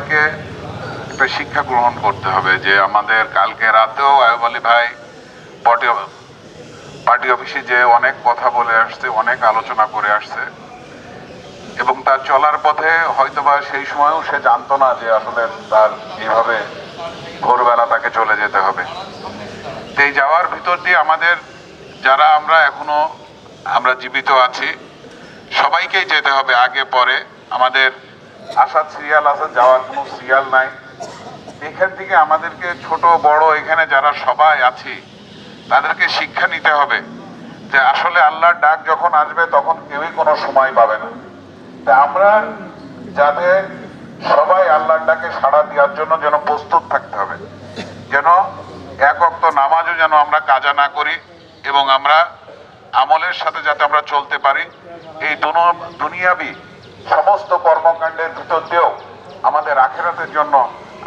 সবাইকে একটা শিক্ষা গ্রহণ করতে হবে যে আমাদের কালকে রাতেও আয়ুব আলী ভাই পার্টি অফিসে যে অনেক কথা বলে আসছে, অনেক আলোচনা করে আসছে, এবং তার চলার পথে হয়তোবা সেই সময়ও সে জানতো না যে আসলে তার এইভাবে ভোরবেলা তাকে চলে যেতে হবে। তো এই যাওয়ার ভিতর দিয়ে আমাদের যারা আমরা জীবিত আছি সবাইকেই যেতে হবে আগে পরে। আমাদের আসার সিরিয়াল আছে, যাওয়ার কোনো সিরিয়াল নাই। এখান থেকে আমাদেরকে ছোট বড় এখানে যারা সবাই আছি তাদেরকে শিক্ষা নিতে হবে যে আসলে আল্লাহর ডাক যখন আসবে তখন কেউই কোনো সময় পাবে না। তা আমরা যাতে সবাই আল্লাহর ডাকে সাড়া দেওয়ার জন্য যেন প্রস্তুত থাকতে হবে, যেন এক ওয়াক্ত নামাজও যেন আমরা কাজা না করি, এবং আমরা আমলের সাথে যাতে আমরা চলতে পারি। এই দুনিয়াবি সমস্ত কর্মকাণ্ডের ভিতর দিয়েও আমাদের আখিরাতের জন্য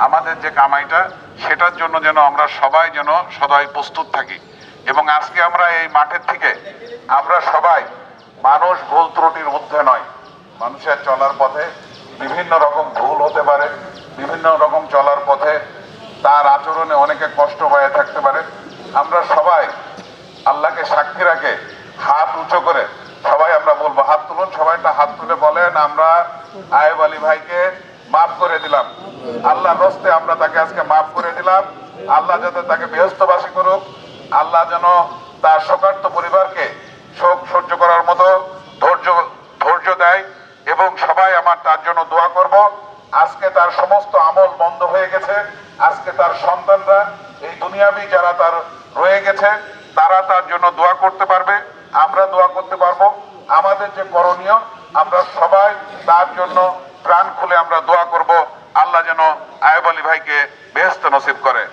আমাদের যে কামাইটা, সেটার জন্য যেন আমরা সবাই যেন সদাই প্রস্তুত থাকি। এবং আজকে আমরা এই মাঠের থেকে আমরা সবাই, মানুষ ভুল ত্রুটির ঊর্ধ্বে নয়। মানুষের চলার পথে বিভিন্ন রকম ভুল হতে পারে, বিভিন্ন রকম চলার পথে তার আচরণে অনেকে কষ্ট হয়ে থাকতে পারে। আমরা সবাই আল্লাহকে সাক্ষী রাখে হাত উঁচু করে সবাই আমরা বলবো, হাত তুলুন, সবাইটা হাত তুলে বলেন, আমরা আয়ুব আলী ভাইকে মাফ করে দিলাম। আল্লাহ রস্তে আমরা তাকে আজকে মাফ করে দিলাম। আল্লাহ যাতে তাকে বেহেশতবাসী করুক, আল্লাহ যেন তার শোকার্ত পরিবারকে শোক সহ্য করার মতো ধৈর্য দেয়, এবং সবাই আমার তার জন্য দোয়া করব। আজকে তার সমস্ত আমল বন্ধ হয়ে গেছে। আজকে তার সন্তানরা, এই দুনিয়াবি যারা তার রয়ে গেছে, তারা তার জন্য দোয়া করতে পারবে, আমরা দোয়া করতে পারবো। আমাদের যে করণীয়, আমরা সবাই তার জন্য প্রাণ খুলে আমরা দোয়া করব, আল্লাহ যেন আয়ুব আলী ভাইকে বেহেশত নসিব করে।